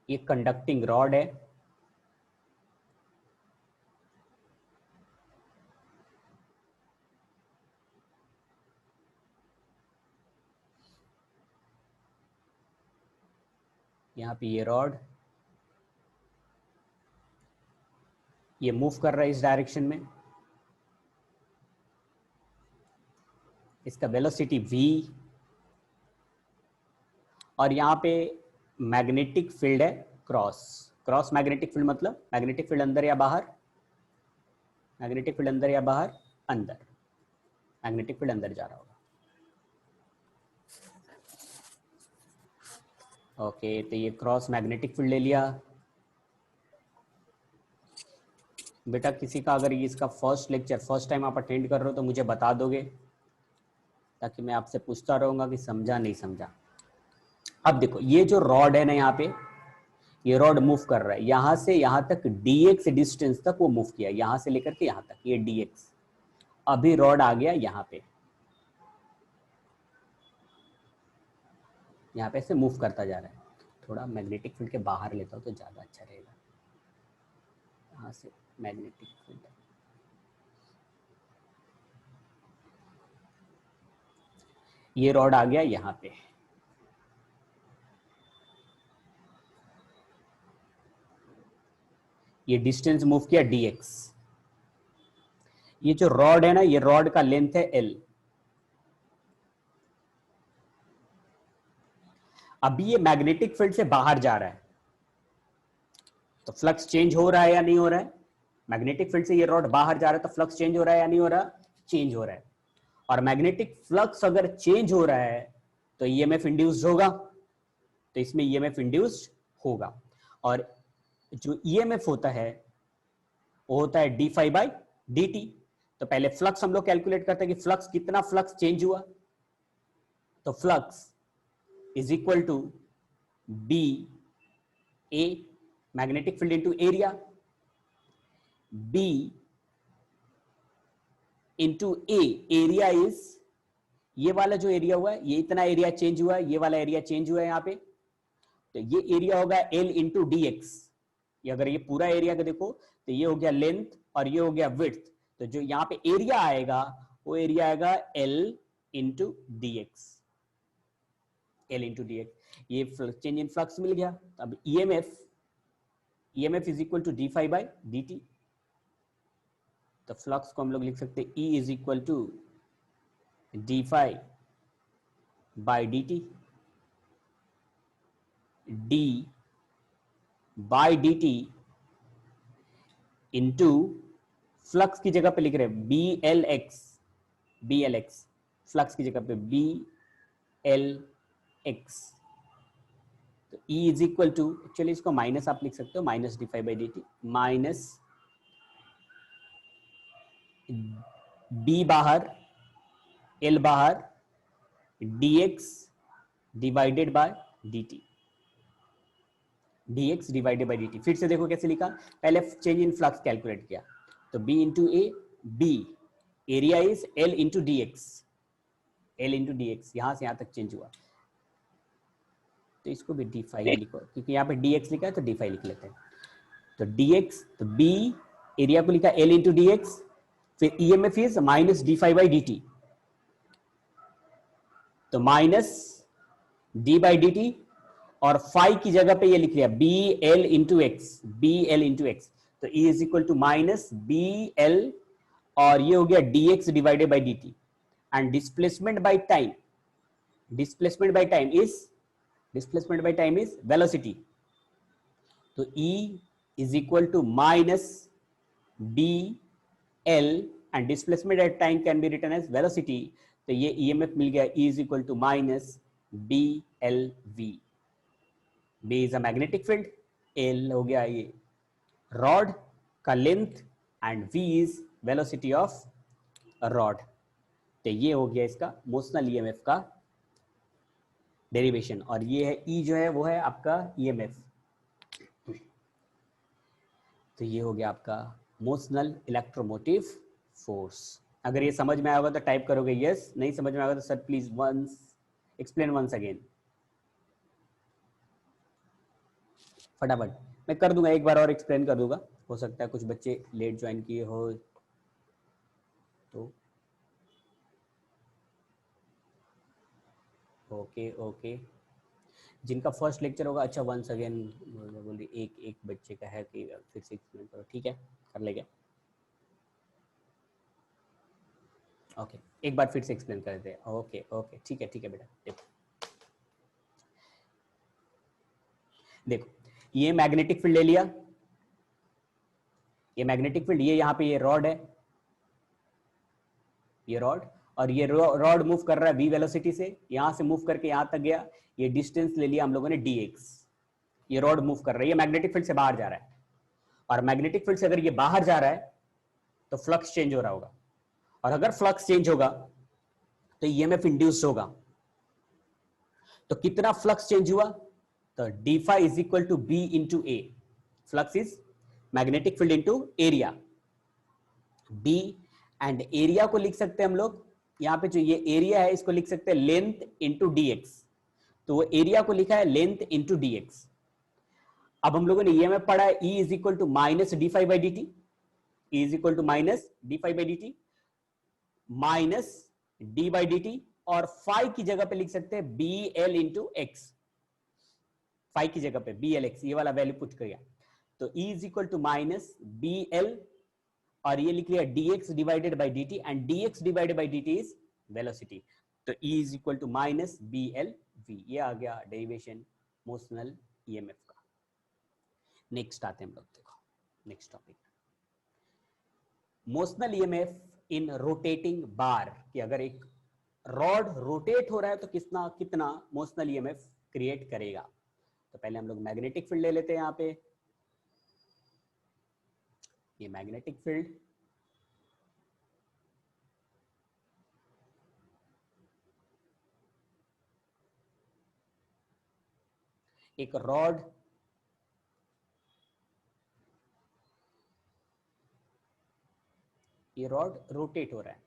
ये conducting rod है, यहाँ पे ये रॉड ये मूव कर रहा है इस डायरेक्शन में, इसका वेलोसिटी v, और यहाँ पे मैग्नेटिक फील्ड है क्रॉस। क्रॉस मैग्नेटिक फील्ड मतलब मैग्नेटिक फील्ड अंदर या बाहर, मैग्नेटिक फील्ड अंदर या बाहर, अंदर, मैग्नेटिक फील्ड अंदर जा रहा होगा। ओके, तो ये क्रॉस मैग्नेटिक फील्ड ले लिया। बेटा किसी का अगर ये इसका फर्स्ट लेक्चर फर्स्ट टाइम आप अटेंड कर रहे हो तो मुझे बता दोगे, ताकि मैं आपसे पूछता रहूंगा कि समझा नहीं समझा। अब देखो ये जो रॉड है ना, यहाँ पे ये रॉड मूव कर रहा है, यहां से यहां तक dx डिस्टेंस तक वो मूव किया, यहां से लेकर के यहां तक, ये dx। अभी रॉड आ गया यहाँ पे, यहाँ पे से मूव करता जा रहा है। थोड़ा मैग्नेटिक फील्ड के बाहर लेता हूँ तो ज्यादा अच्छा रहेगा, यहाँ से मैग्नेटिक फील्ड, ये रॉड आ गया यहाँ पे, ये डिस्टेंस मूव किया dx। ये जो रॉड है ना, ये रॉड का लेंथ है l। अभी ये मैग्नेटिक फील्ड से बाहर जा रहा है, तो फ्लक्स चेंज हो रहा है या नहीं हो रहा है? मैग्नेटिक फील्ड से ये रॉड बाहर जा रहा है तो फ्लक्स चेंज हो रहा है या नहीं हो रहा? चेंज हो रहा है। और मैग्नेटिक फ्लक्स अगर चेंज हो रहा है तो ईएमएफ इंड्यूस्ड होगा, तो इसमें ईएमएफ इंड्यूस्ड होगा। और जो ईएमएफ होता है वो होता है D phi by D T. तो पहले फ्लक्स हम लोग कैलकुलेट करते हैं कि फ्लक्स कितना फ्लक्स चेंज हुआ, तो flux is equal to B A magnetic field into area, B into A, area is ये वाला जो एरिया हुआ है, ये इतना एरिया चेंज हुआ है, ये वाला एरिया चेंज हुआ है यहाँ पे, तो ये एरिया होगा एल इंटू डी एक्स। ये अगर ये पूरा एरिया का देखो तो ये हो गया लेंथ और ये हो गया विड्थ, तो जो यहाँ पे एरिया आएगा वो एरिया आएगा L into D X, L into D X. ये चेंज इन फ्लक्स मिल गया। अब EMF, EMF is equal to D phi by D T. तो फ्लक्स को हम लोग लिख सकते हैं E is equal to D phi by D T, D by D T into flux की जगह पे लिख रहे हैं B L X, B L X, flux की जगह पे बी एल एक्स। तो E is equal to, actually इसको माइनस आप लिख सकते हो, minus D phi by D T, minus D बाहर एल बाहर dx divided by dt, dx divided by dt। फिर से देखो कैसे लिखा, पहले चेंज इन फ्लक्स कैलकुलेट किया, तो b into A, b area is l into D x, l into D x, यहां से यहां तक चेंज हुआ, तो इसको भी डी फाई लिखो, क्योंकि यहाँ पे dx लिखा है तो डी फाई लिख लेते हैं। तो dx, तो b एरिया को लिखा l इंटू डी एक्स, फिर EMF is minus D phi by D T, तो minus D by D T, और फाई की जगह पे ये लिख लिया B L into X, B L into X, तो E is equal to minus B L, और ये हो गया D X divided by D T. And displacement by time, displacement by time is, displacement by time is velocity, तो E is equal to minus B L, and displacement at time can be written as velocity, तो ये EMF मिल गया E is equal to minus B L V. B is a magnetic field, L हो गया ये rod का length, and V is velocity of rod. तो ये हो गया इसका मोशनल ईएमएफ का डेरिवेशन, और ये है E जो है वो है आपका ईएमएफ। तो ये हो गया आपका मोशनल इलेक्ट्रोमोटिव फोर्स। अगर ये समझ में आया होगा तो टाइप करोगे यस, नहीं समझ में आएगा तो sir please once explain once again. फटाफट मैं कर दूंगा, एक बार और एक्सप्लेन कर दूंगा, हो सकता है कुछ बच्चे लेट ज्वाइन किए हो तो। ओके ओके, जिनका फर्स्ट लेक्चर होगा, अच्छा वंस अगेन बोलिए, एक एक बच्चे का है कि फिर से एक्सप्लेन करो, ठीक है कर लेंगे। ओके एक बार फिर से एक्सप्लेन कर देते हैं। ओके ओके ठीक है बेटा। देखो देखो ये मैग्नेटिक फील्ड ले लिया, ये मैग्नेटिक फील्ड, ये यहाँ पे ये रॉड है, ये रॉड, और ये रॉड मूव कर रहा है v वेलोसिटी से, यहां से मूव करके यहां तक गया, ये डिस्टेंस ले लिया हम लोगों ने dx। ये रॉड मूव कर रहा है, ये मैग्नेटिक फील्ड से बाहर जा रहा है, और मैग्नेटिक फील्ड से अगर ये बाहर जा रहा है तो फ्लक्स चेंज हो रहा होगा, और अगर फ्लक्स चेंज होगा तो ईएमएफ इंड्यूस होगा। तो कितना फ्लक्स चेंज हुआ, तो D phi is equal to B into A, flux is magnetic field into area, B, and area को लिख सकते हैं हम लोग, यहां पे जो ये एरिया है इसको लिख सकते हैं लेंथ इंटू डीएक्स, तो वो एरिया को लिखा है लेंथ इंटू डीएक्स। अब हम लोगों ने ईएमएफ पढ़ा है, E is equal to minus D phi by D T, E is equal to minus D phi by D T minus D by D T, और फाई की जगह पे लिख सकते हैं B L into X, phi की जगह पे बी एल एक्स, ये वाला वैल्यू पुट किया, तो E is equal to minus B L, और ये लिख लिया dx divided by dt, and dx divided by dt is velocity, तो E is equal to minus B L V, ये आ गया डेरिवेशन मोशनल ईएमएफ का। नेक्स्ट आते हैं हम लोग, देखो next topic, motional EMF in rotating bar, कि अगर एक रॉड रोटेट हो रहा है तो कितना मोशनल ईएमएफ क्रिएट करेगा। तो पहले हम लोग मैग्नेटिक फील्ड ले लेते हैं, यहां पे ये मैग्नेटिक फील्ड, एक रॉड, ये रॉड रोटेट हो रहा है,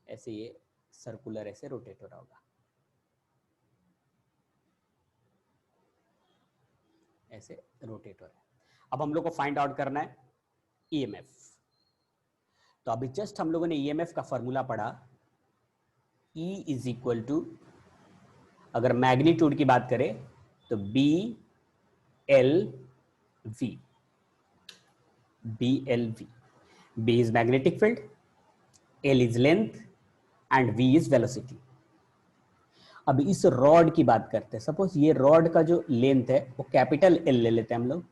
ऐसे ये सर्कुलर ऐसे रोटेट हो रहा होगा, ऐसे रोटेट हो रहा है। अब हम लोग को फाइंड आउट करना है ईएमएफ, तो अभी जस्ट हम लोगों ने ईएमएफ का फॉर्मूला पढ़ा, E इज इक्वल टू, अगर मैग्नीट्यूड की बात करें तो B L V, B L V, B is magnetic field, L is length, and V is velocity. अब इस रॉड की बात करते हैं, सपोज ये रॉड का जो लेंथ है वो कैपिटल एल ले लेते हैं हम लोग,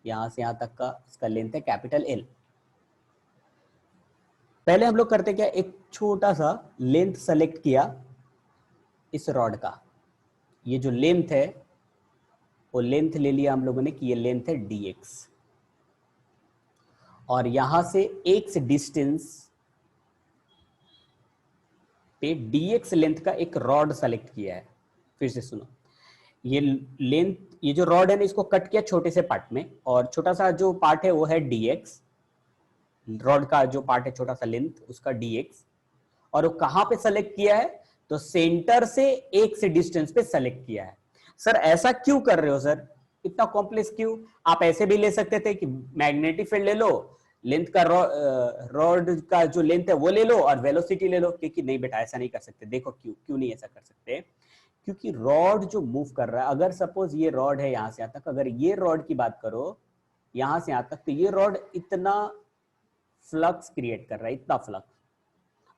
यहां से यहां तक का इसका लेंथ है कैपिटल एल। पहले हम लोग करते क्या, एक छोटा सा लेंथ सेलेक्ट किया इस रॉड का, ये जो लेंथ है वो लेंथ ले लिया हम लोगों ने कि ये लेंथ है dx, और यहां से x डिस्टेंस पे dx लेंथ का एक रॉड सेलेक्ट किया है। फिर से सुनो, ये लेंथ, ये जो रॉड है ना इसको कट किया छोटे से पार्ट में, और छोटा सा जो पार्ट है वो है dx, रॉड का जो पार्ट है छोटा सा लेंथ उसका dx, और वो कहां पे सेलेक्ट किया है, तो सेंटर से x डिस्टेंस पे सेलेक्ट किया है। सर ऐसा क्यों कर रहे हो सर, इतना कॉम्प्लेक्स क्यों, आप ऐसे भी ले सकते थे कि मैग्नेटिक फील्ड ले लो, लेंथ का रॉड का जो लेंथ है वो ले लो और वेलोसिटी ले लो, क्योंकि नहीं बेटा ऐसा नहीं कर सकते। देखो क्यों नहीं ऐसा कर सकते, क्योंकि रॉड जो मूव कर रहा है, अगर सपोज ये रॉड है यहां से यहां तक, अगर ये रॉड की बात करो यहां से यहां तक, तो ये रॉड इतना फ्लक्स क्रिएट कर रहा है, इतना फ्लक्स,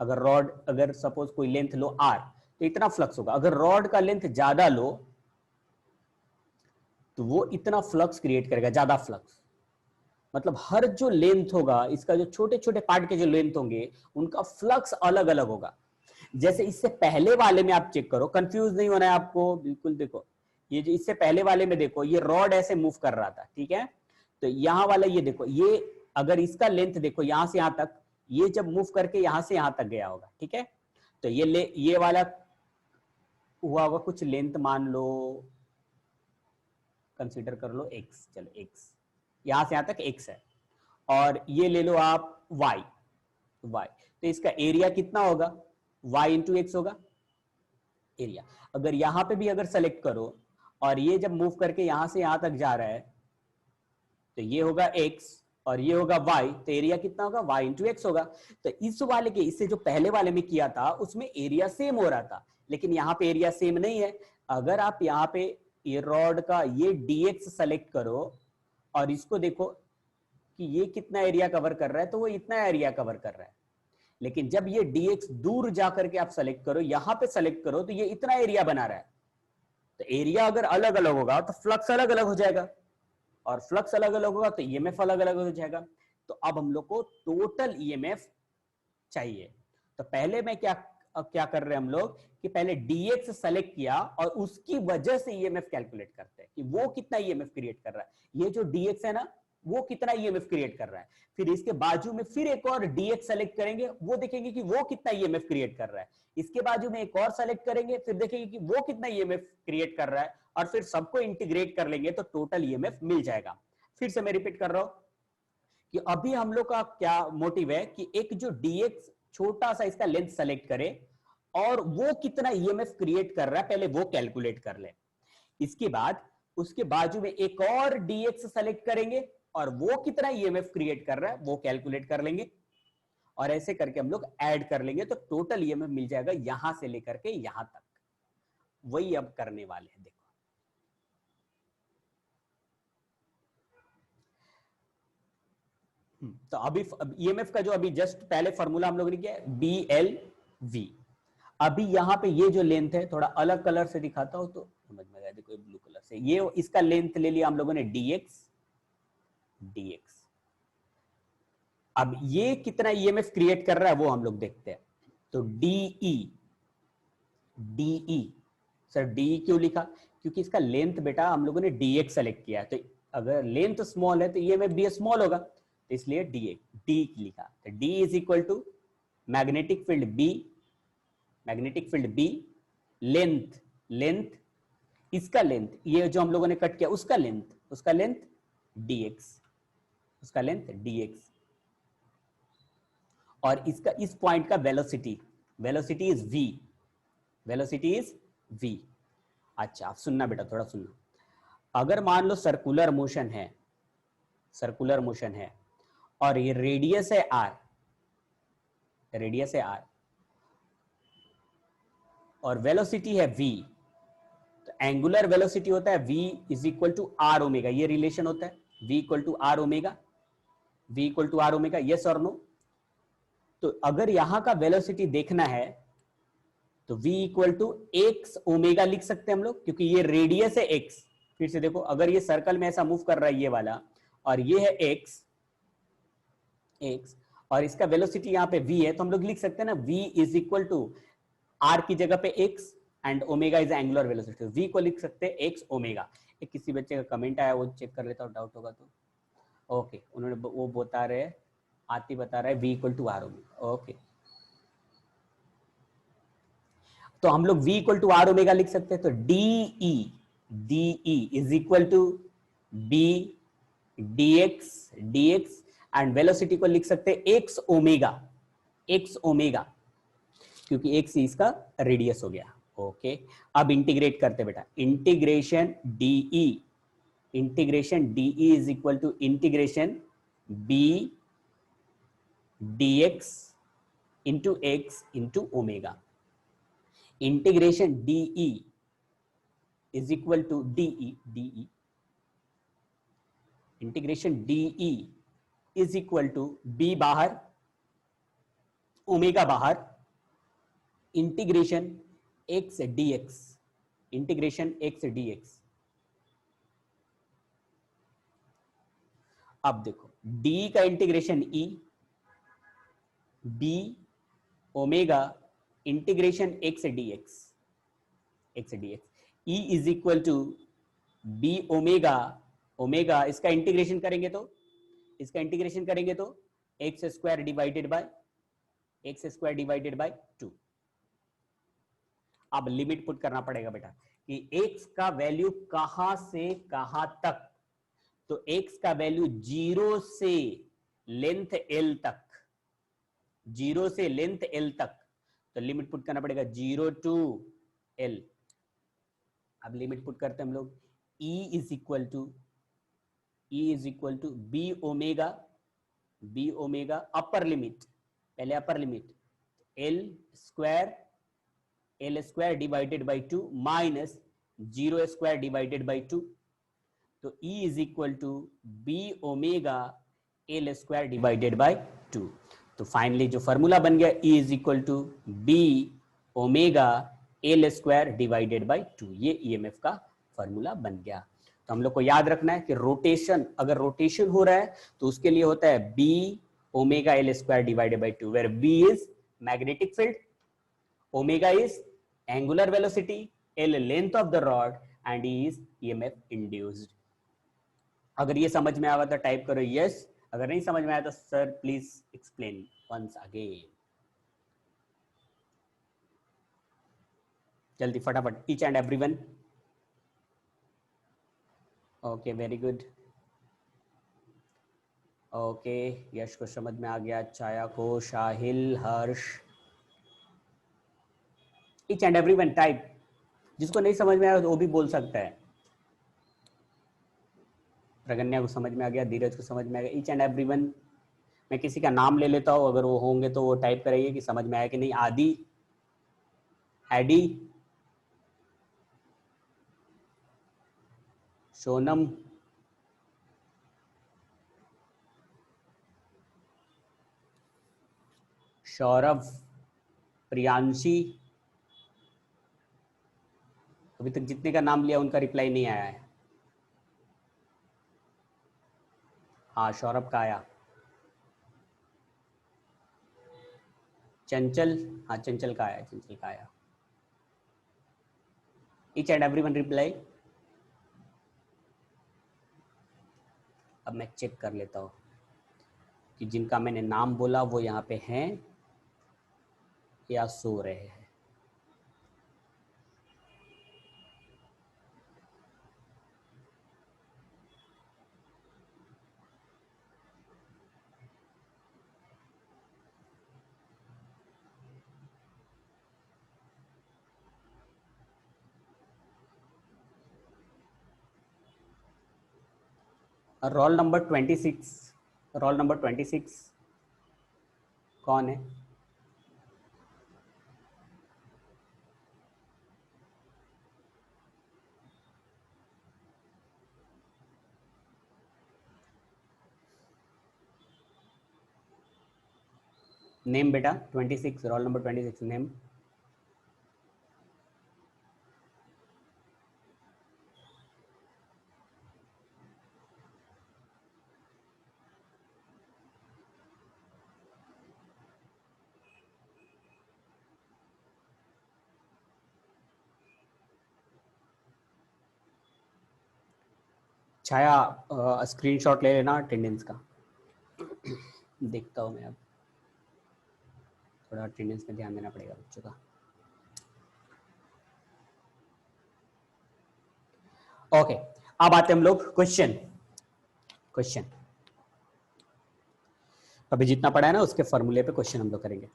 अगर रॉड, अगर सपोज कोई लेंथ लो r, तो इतना फ्लक्स होगा। अगर रॉड का लेंथ ज्यादा लो तो वो इतना फ्लक्स क्रिएट करेगा, ज्यादा फ्लक्स, मतलब हर जो लेंथ होगा इसका, जो छोटे छोटे पार्ट के जो लेंथ होंगे उनका फ्लक्स अलग अलग होगा। जैसे इससे पहले वाले में आप चेक करो, कंफ्यूज नहीं होना है आपको, बिल्कुल देखो, ये जो इससे पहले वाले में देखो, ये रॉड ऐसे मूव कर रहा था, ठीक है, तो यहां वाला ये देखो, ये अगर इसका लेंथ देखो यहां से यहां तक, ये जब मूव करके यहां से यहां तक गया होगा, ठीक है, तो ये वाला हुआ होगा कुछ लेंथ, मान लो कंसीडर कर लो x, चलो x, यहां से यहां तक x है, और ये ले लो आप y, तो इसका एरिया कितना होगा, y इंटू एक्स होगा एरिया। अगर यहां पे भी अगर सेलेक्ट करो और ये जब मूव करके यहां से यहां तक जा रहा है तो ये होगा x और ये होगा y, तो एरिया कितना होगा y इंटू एक्स होगा। तो इस वाले के इससे जो पहले वाले में किया था उसमें एरिया सेम हो रहा था, लेकिन यहाँ पे एरिया सेम नहीं है। अगर आप यहाँ पे ये रॉड का ये dx सेलेक्ट करो और इसको देखो कि ये कितना एरिया कवर कर रहा है, तो वो इतना एरिया कवर कर रहा है। लेकिन जब ये dx दूर जाकर के आप सेलेक्ट करो, यहां पे सेलेक्ट करो, तो ये इतना एरिया बना रहा है। तो एरिया अगर अलग अलग होगा तो फ्लक्स अलग अलग हो जाएगा, और फ्लक्स अलग अलग होगा तो ईएमएफ अलग अलग हो जाएगा। तो अब हम लोग को टोटल ईएमएफ चाहिए। तो पहले मैं क्या कर रहे हैं हम लोग कि पहले dx सेलेक्ट किया और उसकी वजह से ईएमएफ कैलकुलेट करते हैं कि वो कितना ईएमएफ क्रिएट कर रहा है। ये जो dx है ना, वो कितना ईएमएफ क्रिएट कर रहा है। फिर इसके बाजू में फिर एक और dx सेलेक्ट करेंगे, वो देखेंगे कि वो कितना ईएमएफ क्रिएट कर रहा है। इसके बाजू में एक और सेलेक्ट करेंगे, फिर देखेंगे कि वो कितना ईएमएफ क्रिएट कर रहा है, और फिर सबको इंटीग्रेट कर लेंगे तो टोटल ईएमएफ मिल जाएगा। फिर से मैं रिपीट कर रहा हूं कि अभी हम लोग का क्या मोटिव है कि एक जो dx छोटा सा इसका लेंथ सेलेक्ट करे और वो कितना ईएमएफ क्रिएट कर रहा है पहले वो कैलकुलेट कर ले। इसके बाद उसके बाजू में एक और dx सेलेक्ट करेंगे और वो कितना ईएमएफ क्रिएट कर रहा है वो कैलकुलेट कर लेंगे, और ऐसे करके हम लोग ऐड कर लेंगे तो टोटल ईएमएफ मिल जाएगा यहां से लेकर के यहां तक। वही अब करने वाले हैं। देखो तो अभी ईएमएफ का जो अभी जस्ट पहले फॉर्मूला हम लोगों ने किया बी एल वी। अभी यहां पे ये जो लेंथ है थोड़ा अलग कलर से दिखाता हूं तो समझ में आएगा। देखो ब्लू कलर से ये इसका लेंथ ले लिया हम लोगों ने dx। अब ये कितना ईएमएफ क्रिएट कर रहा है वो हम लोग देखते हैं। तो DE सर DE क्यों लिखा, क्योंकि इसका लेंथ बेटा हम लोगों ने dx सेलेक्ट किया है, तो अगर लेंथ स्मॉल है तो ईएमएफ भी स्मॉल होगा, तो इसलिए D लिखा। तो D is equal to magnetic field B, length इसका लेंथ ये जो हम लोगों ने कट किया उसका लेंथ dx, और इसका इस पॉइंट का वेलोसिटी इज v। अच्छा आप सुनना बेटा, थोड़ा सुनना। अगर मान लो सर्कुलर मोशन है और ये रेडियस है r और वेलोसिटी है v, तो एंगुलर वेलोसिटी होता है v is equal to r omega. ये रिलेशन होता है v equal to r omega. Yes और नो। तो अगर यहां का वेलोसिटी देखना है तो v equal to X omega लिख सकते हैं हम लोग, क्योंकि ये रेडियस है x। फिर से देखो, अगर ये सर्कल में ऐसा मूव कर रहा है ये वाला, और ये है x और इसका वेलोसिटी यहाँ पे v है, तो हम लोग लिख सकते हैं ना v is equal to r की जगह पे x and omega is angular velocity. v को लिख सकते हैं x ओमेगा। एक किसी बच्चे का कमेंट आया, वो चेक कर लेता हूँ, डाउट होगा तो। ओके उन्होंने वो बता रहे हैं, आती बता रहा है v equal to r omega. Okay तो हम लोग v equal to r omega लिख सकते हैं। तो DE is equal to b dx and velocity को लिख सकते हैं x ओमेगा, क्योंकि x इसका रेडियस हो गया। ओके अब इंटीग्रेट करते बेटा, integration DE is equal to integration b dx into x into omega. Integration DE is equal to DE integration DE is equal to b बाहर ओमेगा बाहर, integration x dx। अब देखो d का integration e, b omega integration x dx e is equal to b omega इसका integration करेंगे तो x square divided by 2। अब limit put करना पड़ेगा बेटा कि x का वैल्यू कहां से कहां तक, तो x का वैल्यू 0 से लेंथ L तक, तो लिमिट पुट करना पड़ेगा 0 टू L। अब लिमिट पुट करते हैं हम लोग, E is equal to B omega upper limit, पहले upper limit L square divided by 2 minus 0 square divided by 2। तो E is equal to B omega L square divided by 2। तो finally जो formula बन गया E is equal to B omega L square divided by 2, ये EMF का formula बन गया। तो हम लोग को याद रखना है कि रोटेशन, अगर रोटेशन हो रहा है तो उसके लिए होता है B omega L square divided by 2, where B is magnetic field, omega is angular velocity, L length of the rod and E is EMF induced. अगर ये समझ में आया तो टाइप करो यस, अगर नहीं समझ में आया तो sir please explain once again. जल्दी फटाफट, each and everyone. Okay very good. Okay Yash को समझ में आ गया, छाया को, Shahil, Harsh, each and everyone type. जिसको नहीं समझ में आया वो भी बोल सकता है। प्रगन्या को समझ में आ गया, धीरज को समझ में आ गया, ईच एंड एवरीवन। मैं किसी का नाम ले लेता हूँ, अगर वो होंगे तो वो टाइप करेंगे कि समझ में आया कि नहीं। आदि, एडी, सोनम, सौरभ, प्रियांशी। अभी तक जितने का नाम लिया उनका रिप्लाई नहीं आया है। हाँ सौरभ का आया। चंचल, हाँ चंचल का आया, चंचल का आया। Each and everyone reply. अब मैं चेक कर लेता हूँ कि जिनका मैंने नाम बोला वो यहाँ पे हैं या सो रहे हैं। रोल नंबर 26, रोल नंबर 26 कौन है? नेम बेटा 26, रोल नंबर 26 नेम। छाया स्क्रीनशॉट ले लेना अटेंडेंस का। देखता हूँ मैं, अब थोड़ा अटेंडेंस में ध्यान देना पड़ेगा बच्चों का। ओके अब आते हम लोग क्वेश्चन। अभी जितना पढ़ा है ना उसके फॉर्मूले पे क्वेश्चन हम लोग करेंगे।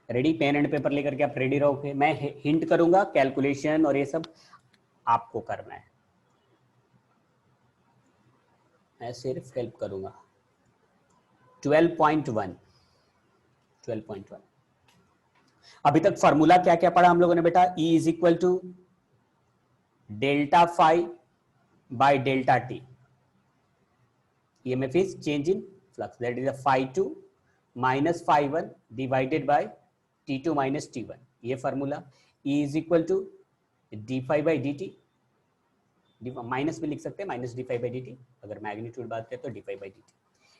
रेडी? पेन एंड पेपर लेकर के आप रेडी रहोगे। मैं हिंट करूंगा, कैलकुलेशन और ये सब आपको करना है, मैं सिर्फ हेल्प करूंगा। 12.1 अभी तक फॉर्मूला क्या क्या पढ़ा हम लोगों ने बेटा? E is equal to delta phi by delta T. EMF is change in flux, that is a phi2 minus phi1 divided by T2 minus T1, ये formula. E is equal to d phi by dt, minus में लिख सकते हैं, minus D phi by D t, अगर magnitude बात करें तो D phi by D t.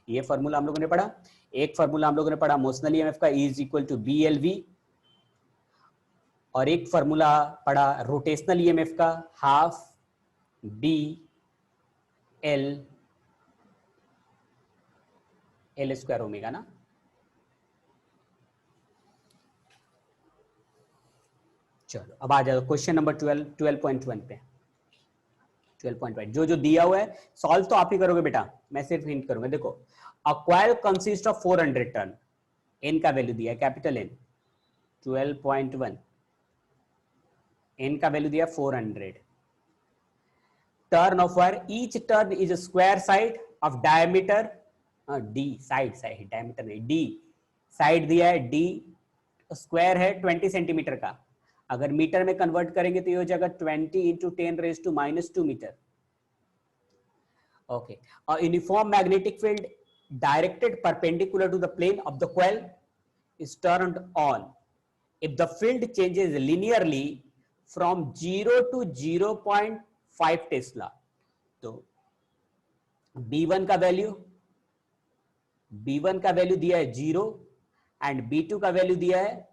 ये फॉर्मूला हम लोगों ने पढ़ा। एक फॉर्मूला हम लोगों ने पढ़ा मोशनल ईएमएफ का, E is equal to B L V, और एक फॉर्मूला पढ़ा रोटेशनल ईएमएफ का, half B L square omega ना। चलो अब आ जाओ क्वेश्चन नंबर 12.1 पे। 12.1 जो जो दिया हुआ है सॉल्व तो आप ही करोगे बेटा, मैं सिर्फ हिंट करूंगा। देखो a coil consist of 400 turn, N का वैल्यू दिया है कैपिटल एन, 12.1, n का वैल्यू दिया 400. Turn of wire, each turn is a square side of diameter d, side diameter नहीं, डी साइड दिया है, डी स्क्वायर है 20 सेंटीमीटर का. अगर मीटर में कन्वर्ट करेंगे तो ये हो जाएगा 20 into 10⁻² metre. Okay. Uniform magnetic field directed perpendicular to the plane of the coil is turned on if the field changes linearly from 0 to 0.5 Tesla. तो B1 का वैल्यू दिया है 0 एंड B2 का वैल्यू दिया है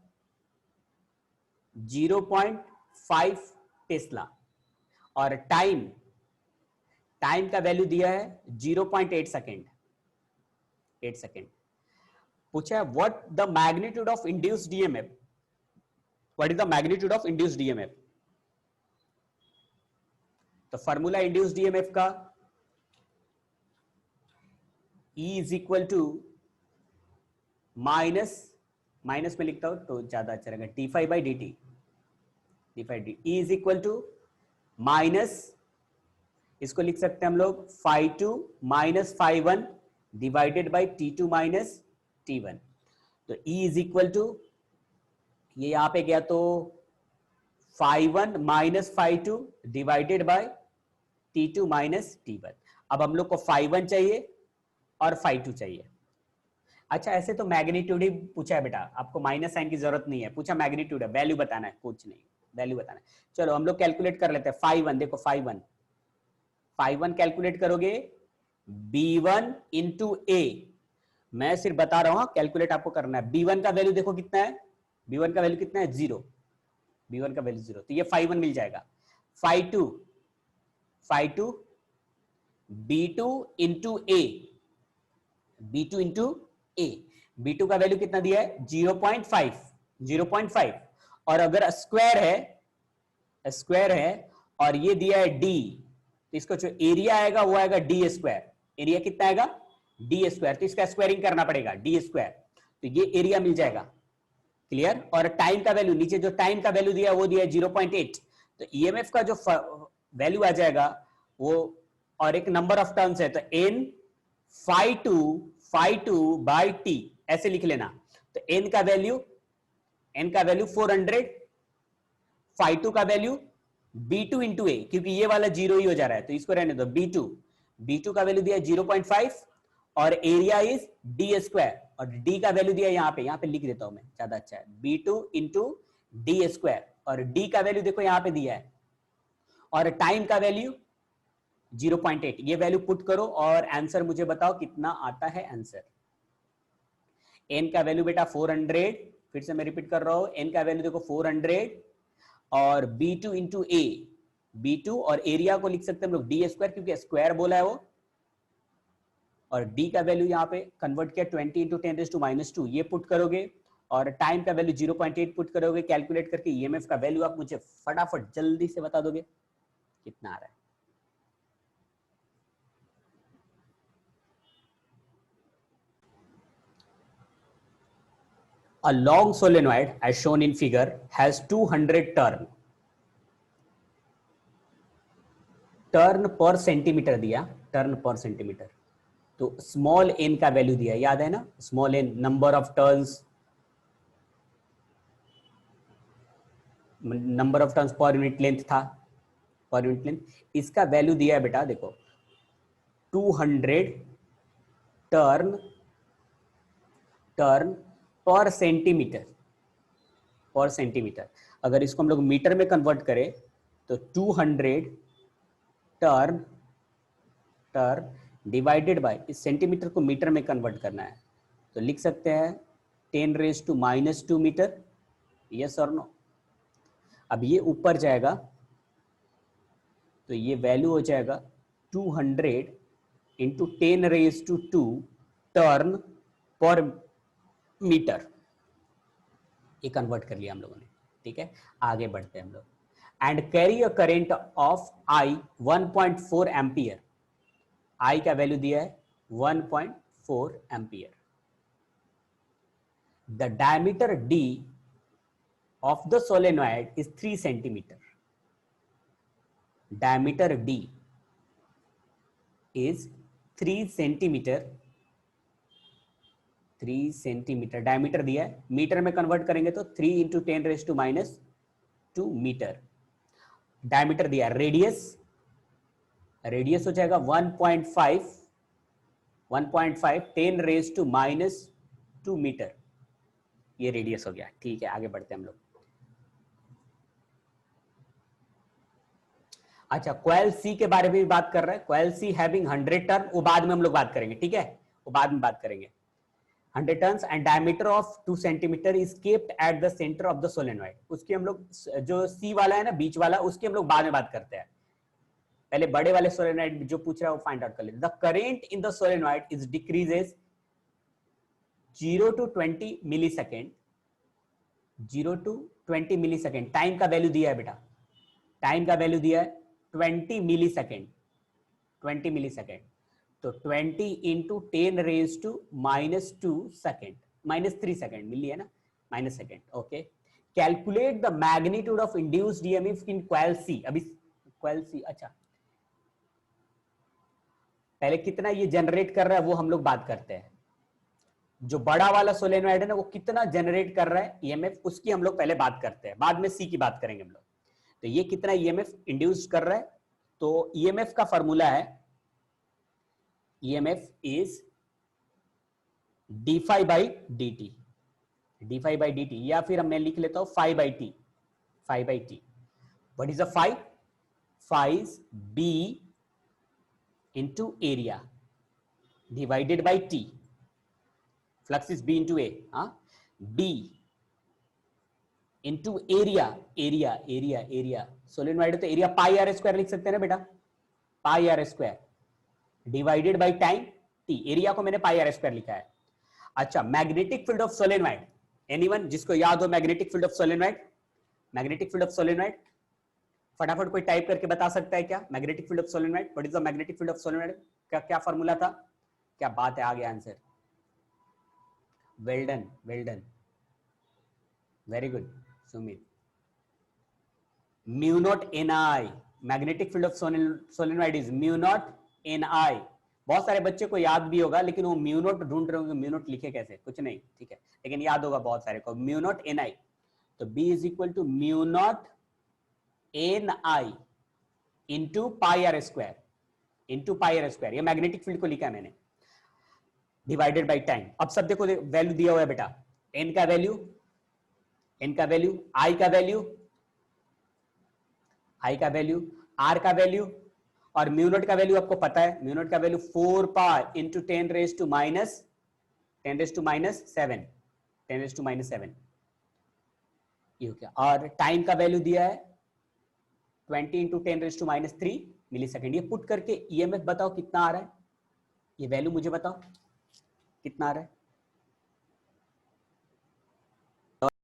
0.5 टेस्ला और time का value दिया है 0.8 सेकेंड. 8 सेकेंड. पूछा है what the magnitude of induced EMF. What is the magnitude of induced EMF. तो फॉर्मूला इंड्यूस्ड ईएमएफ का E is equal to minus में लिखता हूं तो ज्यादा अच्छा रहेगा, d5 by dt. E is equal to minus, इसको लिख सकते हैं हम लोग φ2 minus φ1 divided by T2 minus T1. तो E इज इक्वल टू, ये यहां पे गया तो φ1 minus φ2 divided by T2 minus T1. अब हम लोग को φ1 चाहिए और φ2 चाहिए. अच्छा, ऐसे तो मैग्नीट्यूड ही पूछा है बेटा, आपको माइनस साइन की जरूरत नहीं है. पूछा मैग्नीट्यूड है, वैल्यू बताना है, कुछ नहीं, वैल्यू बताना है. चलो हम लोग कैलकुलेट कर लेते हैं. φ1 देखो, φ1 कैलकुलेट करोगे B1 इंटू ए. मैं सिर्फ बता रहा हूं, कैलकुलेट आपको करना है. B1 का वैल्यू देखो कितना है, B1 का वैल्यू कितना है 0. B1 का वैल्यू 0, तो ये φ1 मिल जाएगा. φ2 B2 इंटू ए, B2 इंटू ए. B2 का वैल्यू कितना दिया है 0.5. और अगर स्क्वायर है और ये दिया है D, तो इसका जो एरिया आएगा वो आएगा डी स्क्वायर. एरिया कितना आएगा डी स्क्वायर, तो इसका स्क्वायरिंग करना पड़ेगा डी स्क्वायर, तो ये एरिया मिल जाएगा. क्लियर. और टाइम का वैल्यू, नीचे जो टाइम का वैल्यू दिया वो दिया 0.8. तो ईएमएफ का जो वैल्यू आ जाएगा वो, और एक नंबर ऑफ टर्न्स है तो n φ2 बाई टी ऐसे लिख लेना. तो n का वैल्यू 400, φ2 का वैल्यू B2 इंटू ए, क्योंकि ये वाला 0 ही हो जा रहा है तो इसको रहने दो. B2 का वैल्यू दिया 0.5 और एरिया इज डी स्क्वायर, और डी का वैल्यू दिया यहाँ पे लिख देता हूं मैं, ज्यादा अच्छा है. B2 इंटू डी स्क्वायर, और डी का वैल्यू देखो यहाँ पे दिया है, और टाइम का वैल्यू 0.8. ये वैल्यू पुट करो और आंसर मुझे बताओ कितना आता है आंसर. एन का वैल्यू बेटा 400, फिर से मैं रिपीट कर रहा हूं, एन का वैल्यू देखो 400 और B2 इंटू ए, B2 और एरिया को लिख सकते हैं हम लोग डी स्क्वायर, क्योंकि स्क्वायर बोला है वो, और डी का वैल्यू यहाँ पे कन्वर्ट किया 20 इंटू 10⁻², ये पुट करोगे, और टाइम का वैल्यू 0.8 पुट करोगे. कैलकुलेट करके ईएमएफ का वैल्यू आप मुझे फटाफट जल्दी से बता दोगे कितना आ रहा है. A long solenoid as shown in figure has 200 turn per centimetre दिया, टर्न पर सेंटीमीटर. तो स्मॉल एन का वैल्यू दिया, याद है ना, small n number of turns per unit length था, पर यूनिट लेंथ. इसका वैल्यू दिया है बेटा देखो 200 टर्न पर सेंटीमीटर. अगर इसको हम लोग मीटर में कन्वर्ट करें तो 200 टर्न डिवाइडेड बाय, इस सेंटीमीटर को मीटर में कन्वर्ट करना है तो लिख सकते हैं 10⁻² मीटर. यस और नो. अब ये ऊपर जाएगा तो ये वैल्यू हो जाएगा 200 इंटू 10⁻² टर्न पर मीटर. ये कन्वर्ट कर लिया हम लोगों ने. ठीक है, आगे बढ़ते हैं हम लोग. And carry a current of I 1.4 ampere. I का वैल्यू दिया है 1.4 ampere. The diameter D of the solenoid is 3 centimeter. Diameter D is 3 centimeter. 3 centimetre diameter दिया है, मीटर में कन्वर्ट करेंगे तो 3 इंटू 10⁻² मीटर. डायमीटर दिया है. रेडियस हो जाएगा 1.5 10⁻² मीटर. ये रेडियस हो गया. ठीक है, आगे बढ़ते हैं हम लोग. अच्छा, कॉइल सी के बारे में भी बात कर रहे हैं. कॉइल सी हैविंग 100 टर्न, वो बाद में हम लोग बात करेंगे. ठीक है, वो बाद में बात करेंगे. 100 turns and diameter of 2 centimetre is kept at the centre of the solenoid. उसकी हम लोग जो सी वाला है ना, बीच वाला, उसकी हम लोग बाद में बात करते हैं. पहले बड़े वाले सोलेनॉइड जो पूछ रहा है वो फाइंड आउट कर लेते. The current in the solenoid is decreases 0 to 20 millisecond. 0 to 20 millisecond. Time का वैल्यू दिया है बेटा, टाइम का वैल्यू दिया है 20 मिलीसेकेंड. 20 मिलीसेकेंड तो 20 इंटू 10⁻² सेकेंड, -3 सेकेंड मिली है ना, minus second. Okay, calculate the magnitude of induced EMF in coil C. अभी कॉइल सी, अच्छा पहले कितना ये जनरेट कर रहा है वो हम लोग बात करते हैं. जो बड़ा वाला सोलेनॉइड है ना, वो कितना जनरेट कर रहा है ईएमएफ, उसकी हम लोग पहले बात करते हैं, बाद में सी की बात करेंगे हम लोग. तो ये कितना ईएमएफ इंड्यूस कर रहा है. तो ईएमएफ का फॉर्मूला है, EMF is d∅dt. d∅dt, या फिर मैं लिख लेता हूं phi/t. phi/t. What is the phi? Phi is B into area divided by T. Flux is B into A. B into area. Solenoid तो एरिया πr² लिख सकते हैं ना बेटा, πr². Divided by time t. Area को मैंने πr² लिखा है. अच्छा, magnetic field of solenoid. Anyone जिसको याद हो magnetic field of solenoid? Magnetic field of solenoid फटाफट कोई टाइप करके बता सकता है क्या? Magnetic field of solenoid, what is the magnetic field of solenoid? क्या फॉर्मूला था? क्या बात है, आ गया answer. Well done, very good Sumit. Mu naught Ni. Magnetic field of solenoid is mu naught Ni. बहुत सारे बच्चे को याद भी होगा, लेकिन वो म्यू नॉट ढूंढ रहे होंगे, म्यू नॉट लिखे कैसे, कुछ नहीं. ठीक है, लेकिन याद होगा बहुत सारे को, म्यू नॉट Ni. तो B is equal to mu naught Ni into πr². ये मैग्नेटिक फील्ड को लिखा है मैंने, डिवाइडेड बाई टाइम. अब सब देखो, वैल्यू दिया हुआ है बेटा. n का वैल्यू, i का वैल्यू, r का वैल्यू, और म्यू नॉट का वैल्यू आपको पता है. म्यू नॉट का वैल्यू 4 पाई इंटू 10⁻⁷. ये हो गया. और टाइम का वैल्यू दिया है 20 इंटू 10⁻³ मिलीसेकेंड. ये पुट करके ईएमएफ बताओ कितना आ रहा है, ये वैल्यू मुझे बताओ कितना आ रहा है.